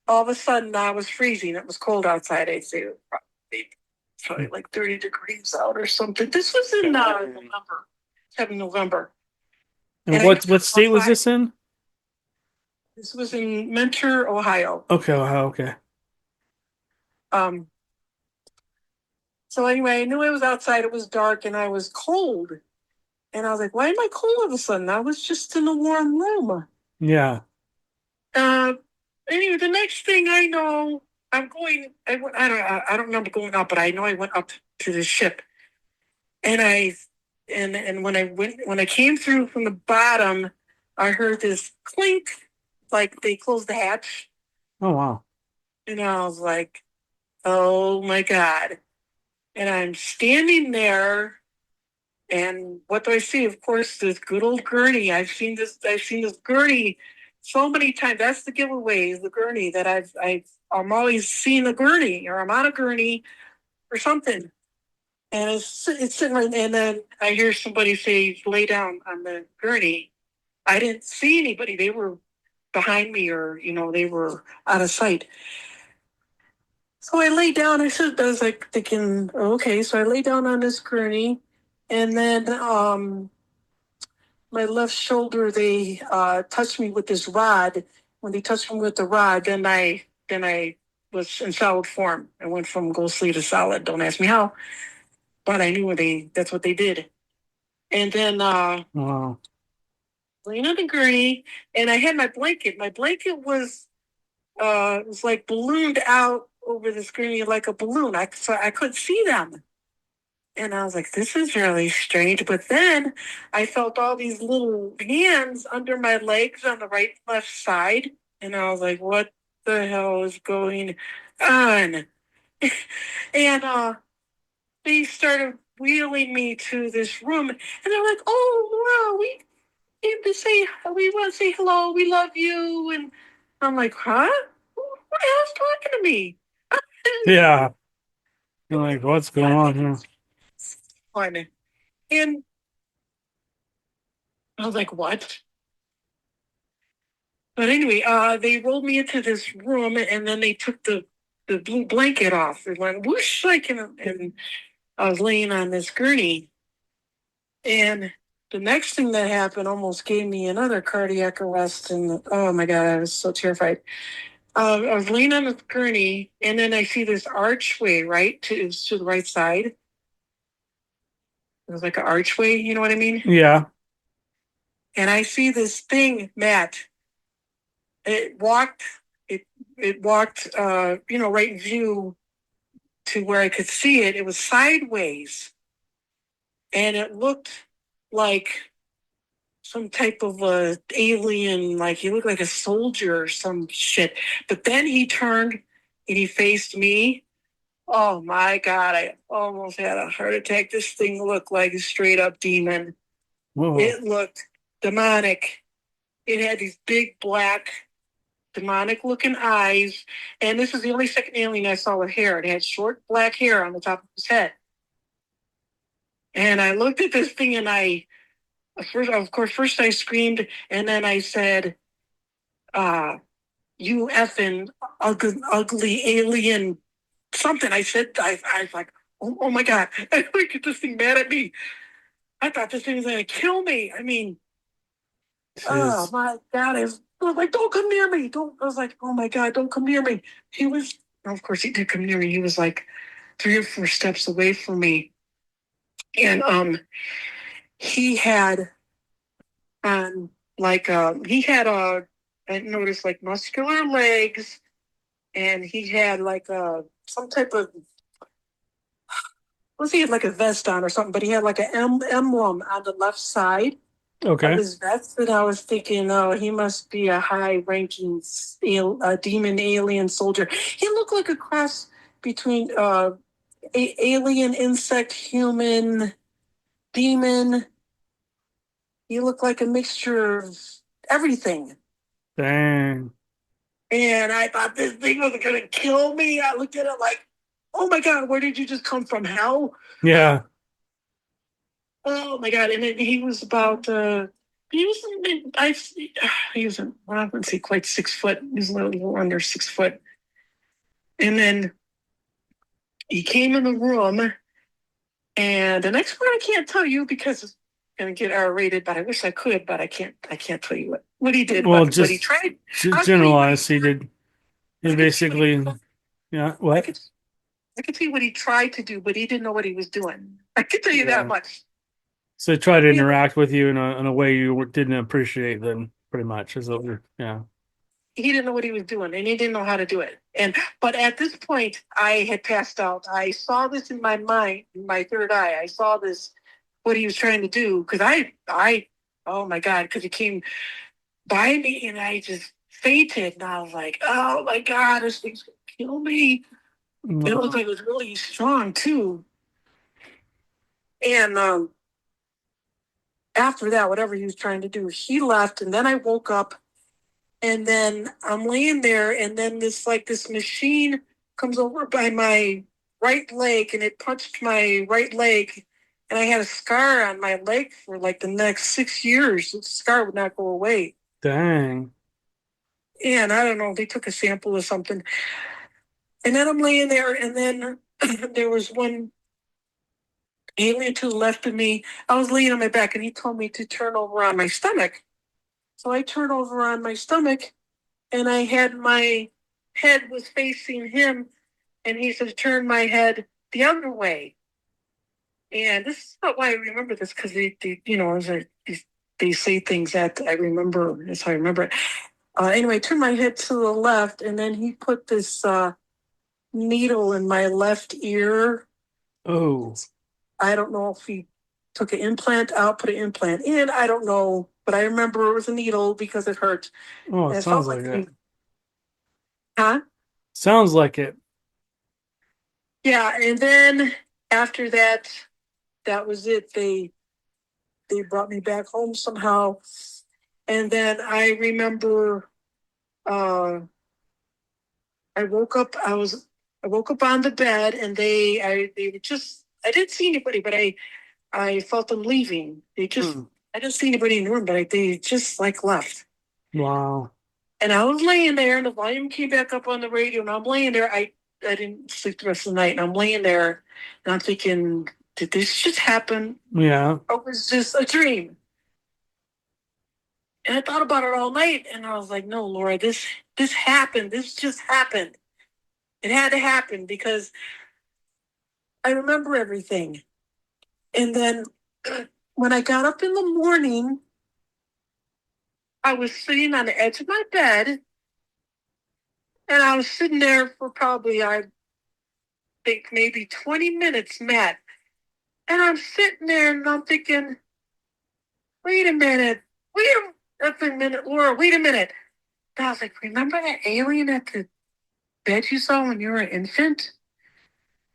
all of a sudden I was freezing. It was cold outside. I'd say it was probably like 30 degrees out or something. This was in November, 7 November. And what state was this in? This was in Mentor, Ohio. Okay, Ohio, okay. So anyway, I knew I was outside. It was dark, and I was cold. And I was like, why am I cold all of a sudden? I was just in a warm room. Yeah. Anyway, the next thing I know, I don't remember going up, but I know I went up to the ship. And when I came through from the bottom, I heard this clink, like they closed the hatch. Oh, wow. And I was like, oh my God. And I'm standing there, and what do I see? Of course, this good old gurney. I've seen this gurney so many times. That's the giveaway, is the gurney that I'm always seeing the gurney, or I'm on a gurney or something. And it's sitting right, and then I hear somebody say, lay down on the gurney. I didn't see anybody. They were behind me, or, they were out of sight. So I lay down. I was like thinking, okay. So I lay down on this gurney, and then my left shoulder, they touched me with this rod. When they touched me with the rod, then I was in solid form. I went from ghostly to solid. Don't ask me how, but I knew that's what they did. And then Wow. laying on the gurney, and I had my blanket. My blanket was like ballooned out over the gurney like a balloon. So I couldn't see them. And I was like, this is really strange. But then I felt all these little hands under my legs on the right and left side. And I was like, what the hell is going on? And they started wheeling me to this room. And they're like, oh, wow, we want to say hello. We love you. And I'm like, huh? Who the hell's talking to me? Yeah. You're like, what's going on here? Fun. And I was like, what? But anyway, they rolled me into this room, and then they took the blue blanket off. It went whoosh, like, and I was laying on this gurney. And the next thing that happened almost gave me another cardiac arrest. And oh my God, I was so terrified. I was laying on the gurney, and then I see this archway, right? To the right side. It was like an archway, you know what I mean? Yeah. And I see this thing, Matt. It walked, right in view to where I could see it. It was sideways, and it looked like some type of alien, like he looked like a soldier or some shit. But then he turned and he faced me. Oh my God, I almost had a heart attack. This thing looked like a straight up demon. Whoa. It looked demonic. It had these big black demonic looking eyes. And this is the only second alien I saw with hair. It had short black hair on the top of his head. And I looked at this thing, and first I screamed, and then I said, you effing ugly alien something. I said, I was like, oh my God. I looked at this thing mad at me. I thought this thing was going to kill me. I mean, oh my God. I was like, don't come near me. I was like, oh my God, don't come near me. Of course he did come near me. He was like 3 or 4 steps away from me. And he had I noticed like muscular legs, and he had like some type of, he had like a vest on or something, but he had like an emblem on the left side of his vest. And I was thinking, oh, he must be a high-ranking demon alien soldier. He looked like a cross between alien, insect, human, demon. He looked like a mixture of everything. Dang. And I thought this thing was going to kill me. I looked at it like, oh my God, where did you just come from? Hell? Yeah. Oh my God. And then he was about, he was, I wouldn't say quite 6 foot. He was a little under 6 foot. And then he came in the room, and the next part I can't tell you because it's going to get R-rated, but I wish I could, but I can't tell you what he did. Well, but he tried. Generalize. He basically, yeah, what? I could see what he tried to do, but he didn't know what he was doing. I can tell you that much. So try to interact with you in a way you didn't appreciate, then pretty much is what yeah. He didn't know what he was doing, and he didn't know how to do it. But at this point, I had passed out. I saw this in my mind, in my third eye. I saw this, what he was trying to do, because oh my God, because he came by me, and I just fainted, and I was like, oh my God, this thing's gonna kill me. It looked like it was really strong too. And after that, whatever he was trying to do, he left, and then I woke up, and then I'm laying there, and then this machine comes over by my right leg, and it punched my right leg, and I had a scar on my leg for like the next 6 years. The scar would not go away. Dang. And I don't know, they took a sample or something. And then I'm laying there, and then there was one alien to the left of me. I was laying on my back, and he told me to turn over on my stomach. So I turned over on my stomach, and I had my head was facing him, and he said, turn my head the other way. And this is not why I remember this, because they say things that I remember. That's how I remember it. Anyway, I turned my head to the left, and then he put this needle in my left ear. Oh. I don't know if he took an implant out, put an implant in. I don't know, but I remember it was a needle because it hurt. Oh, it sounds like it. Huh? Sounds like it. Yeah, and then after that, that was it. They brought me back home somehow, and then I remember, I woke up. I woke up on the bed, and they were just. I didn't see anybody, but I felt them leaving. They just. I didn't see anybody in the room, but they just like left. Wow. And I was laying there, and the volume came back up on the radio, and I'm laying there. I didn't sleep the rest of the night, and I'm laying there, and I'm thinking, did this just happen? Yeah. Or was this a dream? And I thought about it all night, and I was like, no, Laura, this happened. This just happened. It had to happen because I remember everything. And then when I got up in the morning, I was sitting on the edge of my bed, and I was sitting there for probably, I think, maybe 20 minutes, Matt. And I'm sitting there, and I'm thinking, wait a minute, Laura, wait a minute. And I was like, remember that alien at the bed you saw when you were an infant?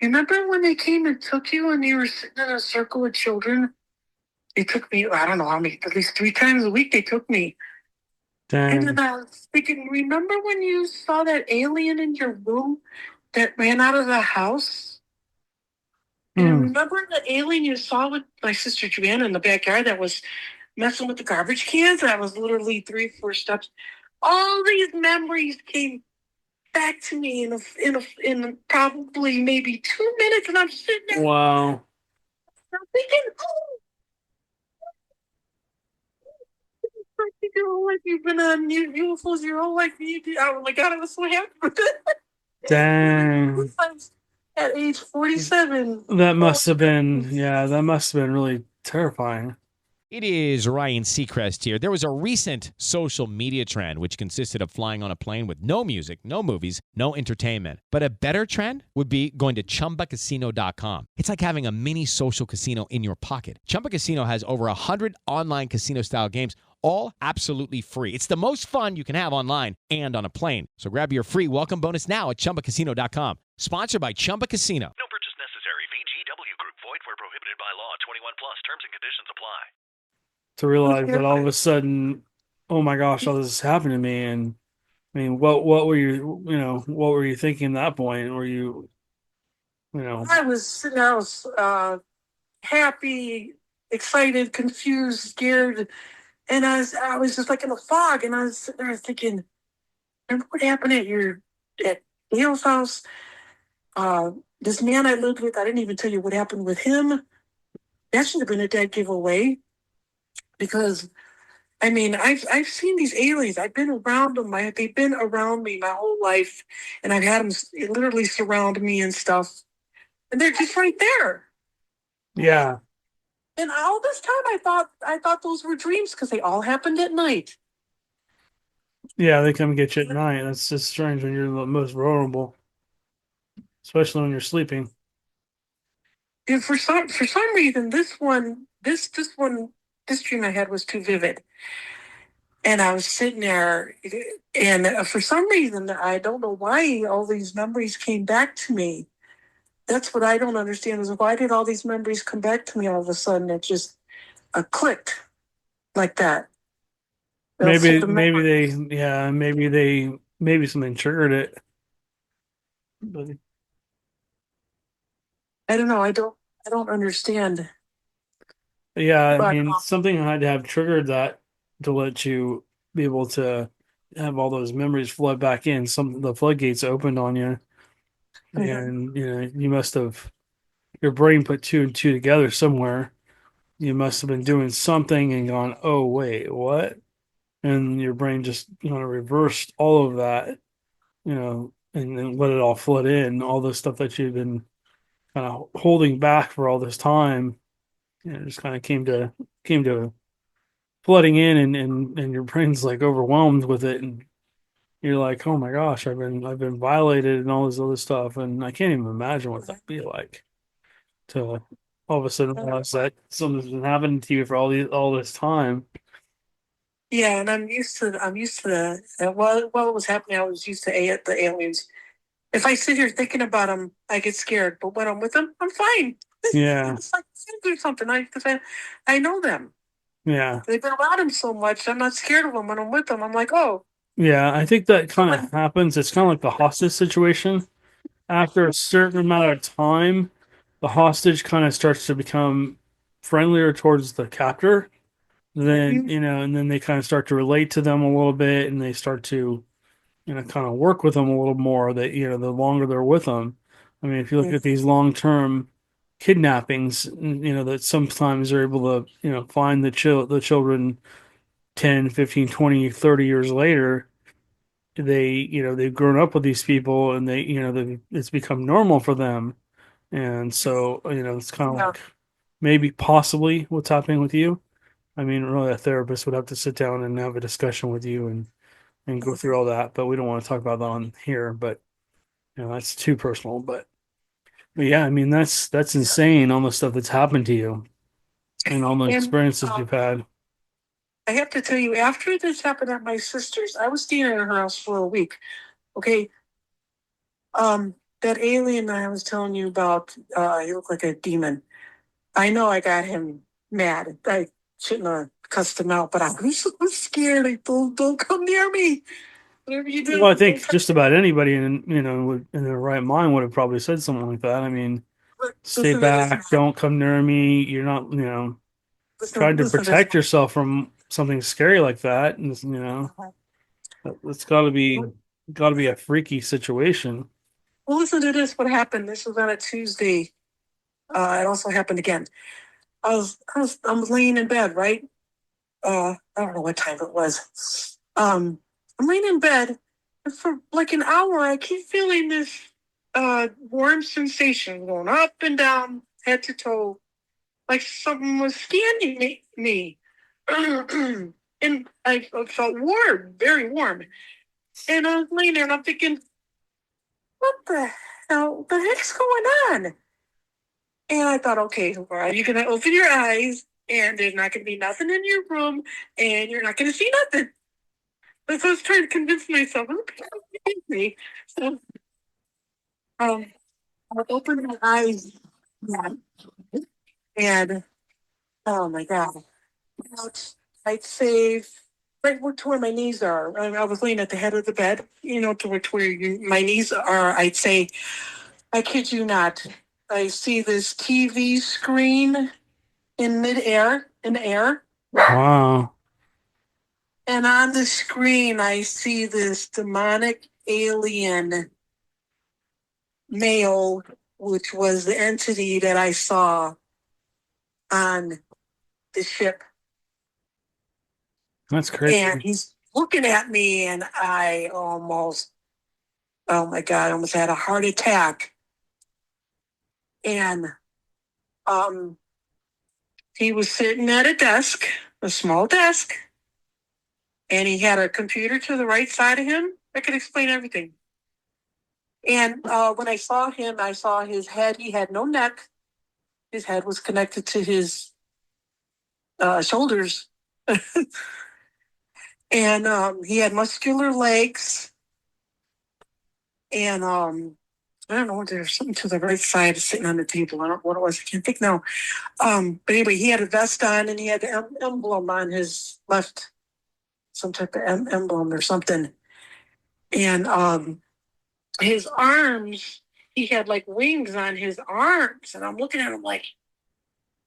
Remember when they came and took you and you were sitting in a circle with children? They took me, I don't know how many, at least 3 times a week they took me. Dang. And then I was thinking, remember when you saw that alien in your room that ran out of the house? And remember the alien you saw with my sister Joanna in the backyard that was messing with the garbage cans? That was literally 3 or 4 steps. All these memories came back to me in probably maybe 2 minutes, and I'm sitting there. Wow. I'm thinking, like you've been on UFOs your whole life. Oh my God, I was so happy with it. Dang. At age 47. That must have been, that must have been really terrifying. It is Ryan Seacrest here. There was a recent social media trend which consisted of flying on a plane with no music, no movies, no entertainment. But a better trend would be going to ChumbaCasino.com. It's like having a mini social casino in your pocket. Chumba Casino has over 100 online casino-style games, all absolutely free. It's the most fun you can have online and on a plane. So grab your free welcome bonus now at ChumbaCasino.com. Sponsored by Chumba Casino. No purchase necessary. VGW Group. Void where prohibited by law. 21 plus. Terms and conditions apply. To realize that all of a sudden, oh my gosh, all this is happening to me. And I mean, what were what were you thinking at that point? Were you, I was sitting there, I was happy, excited, confused, scared. And I was just like in a fog, and I was sitting there thinking, remember what happened at Dale's house? This man I lived with, I didn't even tell you what happened with him. That should have been a dead giveaway. Because, I mean, I've seen these aliens. I've been around them. They've been around me my whole life, and I've had them literally surround me and stuff. And they're just right there. Yeah. And all this time, I thought those were dreams because they all happened at night. Yeah, they come get you at night. That's just strange when you're the most vulnerable, especially when you're sleeping. And for some reason, this dream I had was too vivid. And I was sitting there, and for some reason, I don't know why all these memories came back to me. That's what I don't understand, is why did all these memories come back to me all of a sudden? It just clicked like that. Maybe maybe something triggered it. But I don't know. I don't understand. yeah, I But mean, something had to have triggered that to let you be able to have all those memories flood back in. Some the floodgates opened on you, and you must have your brain put two and two together somewhere. You must have been doing something and gone, "Oh wait, what?" And your brain just reversed all of that, and then let it all flood in. All the stuff that you've been kind of holding back for all this time, just kind of came to flooding in, and your brain's like overwhelmed with it, and you're like, oh my gosh, I've been violated and all this other stuff, and I can't even imagine what that'd be like to all of a sudden realize that something's been happening to you for all this time. yeah, and I'm used to while it was happening, I was used to the aliens. If I sit here thinking about them, I get scared. But when I'm with them, I'm fine. Yeah, It's like do something. I know them. yeah, They've been around them so much. I'm not scared of them when I'm with them. I'm like, oh, yeah. I think that kind of happens. It's kind of like the hostage situation. After a certain amount of time, the hostage kind of starts to become friendlier towards the captor. Then, and then they kind of start to relate to them a little bit, and they start to, kind of work with them a little more. That, the longer they're with them. I mean, if you look at these long-term kidnappings, that sometimes they're able to, find the children 10, 15, 20, 30 years later. They've grown up with these people, and it's become normal for them. And so, it's kind of like maybe possibly what's happening with you. I mean, really, a therapist would have to sit down and have a discussion with you and go through all that. But we don't want to talk about that on here. But that's too personal. But yeah, I mean, that's insane. All the stuff that's happened to you and all the and experiences you've had. I have to tell you, after this happened at my sister's, I was staying at her house for a week. Okay, that alien I was telling you about, he looked like a demon. I know I got him mad. I shouldn't have cussed him out, but I was so scared. I told, don't come near me. Whatever you do. Well, I think just about anybody in their right mind would have probably said something like that. I mean, stay back, don't come near me. You're not, trying to protect yourself from something scary like that, and it's got to be a freaky situation. Well, listen to this. What happened? This was on a Tuesday. It also happened again. I'm laying in bed, right? I don't know what time it was. I'm laying in bed, and for like an hour, I keep feeling this warm sensation going up and down, head to toe, like something was scanning me. And I felt warm, very warm. And I was laying there, and I'm thinking, what the hell? The heck's going on? And I thought, okay, Laura, you're going to open your eyes, and there's not going to be nothing in your room, and you're not going to see nothing. But so I was trying to convince myself, me. So I opened my eyes, and oh my God. I'd say right to where my knees are. I was laying at the head of the bed, to where my knees are. I'd say, I kid you not, I see this TV screen in midair, in the air. Wow. And on the screen, I see this demonic alien male, which was the entity that I saw on the ship. That's crazy. And he's looking at me, and I almost, oh my God, I almost had a heart attack. And he was sitting at a desk, a small desk, and he had a computer to the right side of him. I could explain everything. And when I saw him, I saw his head. He had no neck. His head was connected to his shoulders. And he had muscular legs. And I don't know, there's something to the right side sitting on the table. I don't know what it was. I can't think now. But anyway, he had a vest on and he had the emblem on his left, some type of emblem or something. And his arms, he had like wings on his arms. And I'm looking at him like,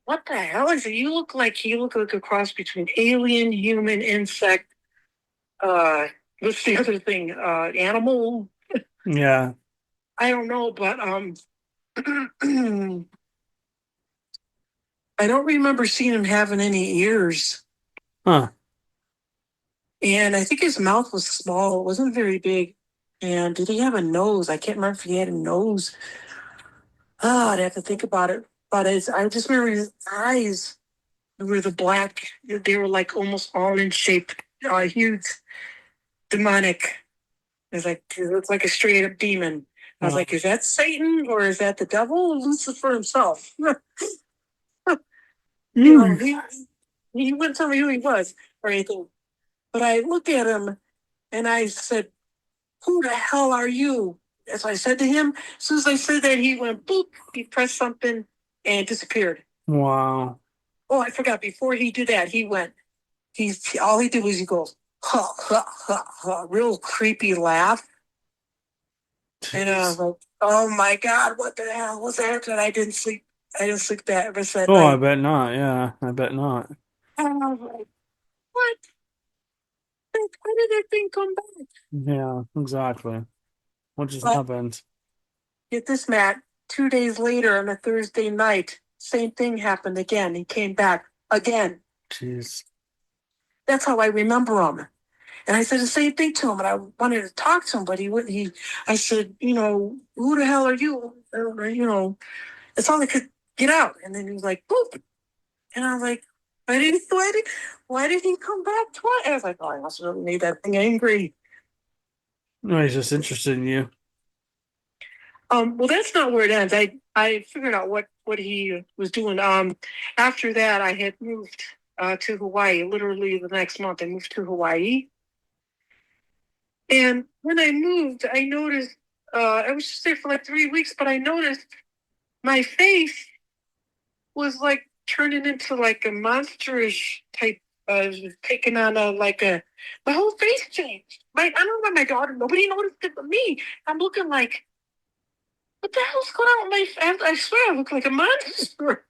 what the hell is it? He looked like a cross between alien, human, insect. What's the other thing? Animal. Yeah. I don't know, but I don't remember seeing him having any ears. Huh. And I think his mouth was small. It wasn't very big. And did he have a nose? I can't remember if he had a nose. Oh, I'd have to think about it. But I just remember his eyes were the black. They were like almost almond shaped, huge, demonic. It looked like a straight up demon. I was like, is that Satan or is that the devil or Lucifer himself? You know, he wouldn't tell me who he was or anything. But I looked at him and I said, who the hell are you? As I said to him, as soon as I said that, he went boop, he pressed something and disappeared. Wow. Oh, I forgot. Before he did that, all he did was he goes, ha, ha, ha, ha, real creepy laugh. And I was like, oh my God, what the hell was that? And I didn't sleep that rest of that Oh, night. I bet not. Yeah, I bet not. And I was like, what? How did that thing come back? Yeah, exactly. What just Well, happened? get this, Matt. 2 days later on a Thursday night, same thing happened again. He came back again. Jeez. That's how I remember him. And I said the same thing to him, and I wanted to talk to him, but he wouldn't. I said, who the hell are you? That's all I could get out. And then he was like, boop. And I was like, why did he come back twice? I was like, oh, I must have made that thing angry. No, he's just interested in you. Well, that's not where it ends. I figured out what he was doing. After that, I had moved to Hawaii. Literally the next month, I moved to Hawaii. And when I moved, I noticed I was just there for like 3 weeks, but I noticed my face was like turning into like a monstrous type. Taking on my whole face changed. I don't know about my daughter. Nobody noticed it but me. I'm looking like, what the hell's going on with my face? I swear I look like a monster.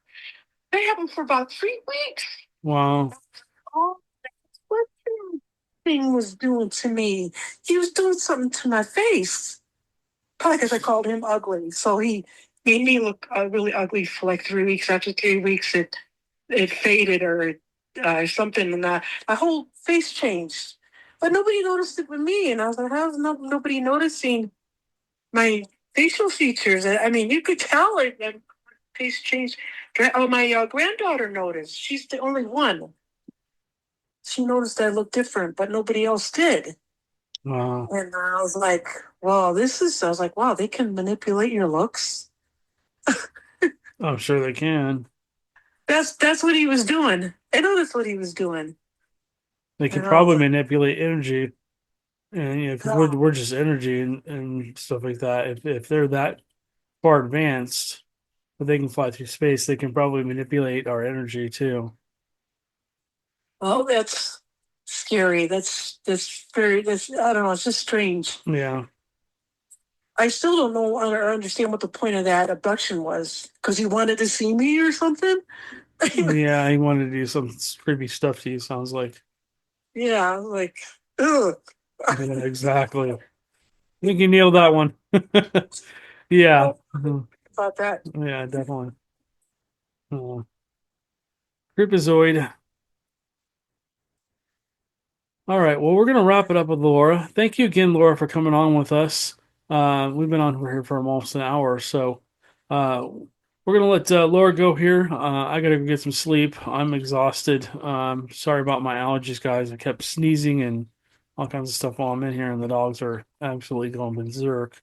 That happened for about 3 weeks. Wow. Oh, that's what the thing was doing to me. He was doing something to my face. Probably because I called him ugly. So he made me look really ugly for like 3 weeks. After 3 weeks, it faded or something, and my whole face changed. But nobody noticed it with me, and I was like, how's nobody noticing my facial features? I mean, you could tell it that face changed. Oh, my granddaughter noticed. She's the only one. She noticed I looked different, but nobody else did. Wow. And I was like, well, I was like, wow, they can manipulate your looks. I'm sure they can. That's what he was doing. I know that's what he was doing. They can And I probably was like, manipulate energy, and because we're just energy and stuff like that. If they're that far advanced, that they can fly through space, they can probably manipulate our energy too. oh, that's scary. That's I don't know, it's just strange. Yeah. I still don't know or understand what the point of that abduction was. Because he wanted to see me or something? Yeah, he wanted to do some creepy stuff to you, sounds like. Yeah, I was like, ugh. Yeah, exactly. I think you nailed that one. Yeah. Mhm. About that. Yeah, definitely. Uh, Creepazoid. All right. Well, we're going to wrap it up with Laura. Thank you again, Laura, for coming on with us. We've been on here for almost an hour, so uh, we're going to let Laura go here. I got to get some sleep. I'm exhausted. Sorry about my allergies, guys. I kept sneezing and all kinds of stuff while I'm in here, and the dogs are absolutely going berserk.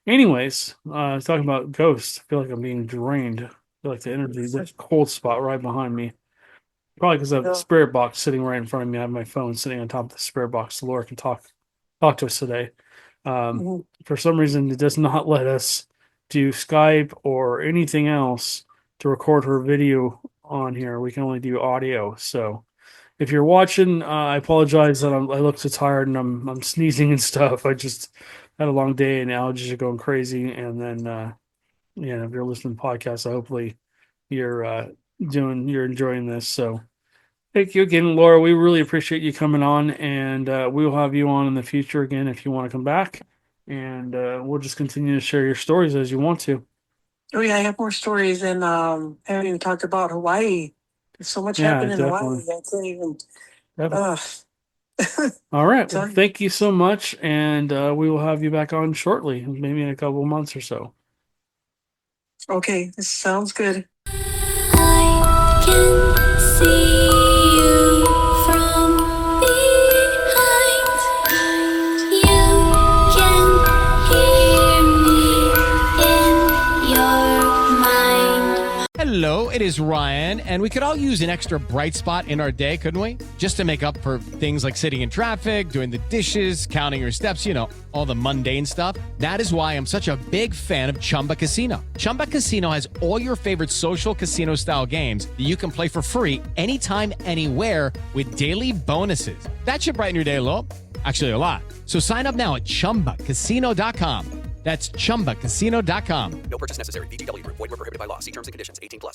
Anyways, talking about ghosts, I feel like I'm being drained. I feel like the energy, this cold spot right behind me. Probably because I have the Yeah. spirit box sitting right in front of me. I have my phone sitting on top of the spirit box. So Laura can talk to us today. Mhm. For some reason, it does not let us do Skype or anything else to record her video on here. We can only do audio. So if you're watching, I apologize that I look so tired and I'm sneezing and stuff. I just had a long day and allergies are going crazy. And then, if you're listening to podcasts, hopefully you're you're enjoying this. So thank you again, Laura. We really appreciate you coming on, and we will have you on in the future again if you want to come back. And we'll just continue to share your stories as you want to. Oh yeah, I have more stories, and I haven't even talked about Hawaii. There's so much Yeah, happened in definitely. Hawaii. I can't even. Definitely. All right. Well, Done. thank you so much, and we will have you back on shortly, maybe in a couple of months or so. Okay, this sounds good. I can see you from behind. You can hear me in your mind. Hello, it is Ryan, and we could all use an extra bright spot in our day, couldn't we? Just to make up for things like sitting in traffic, doing the dishes, counting your steps, all the mundane stuff. That is why I'm such a big fan of Chumba Casino. Chumba Casino has all your favorite social casino-style games that you can play for free anytime, anywhere with daily bonuses. That should brighten your day a little. Actually, a lot. So sign up now at ChumbaCasino.com. That's ChumbaCasino.com. No purchase necessary. VGW Group. Void where prohibited by law. See terms and conditions. 18+.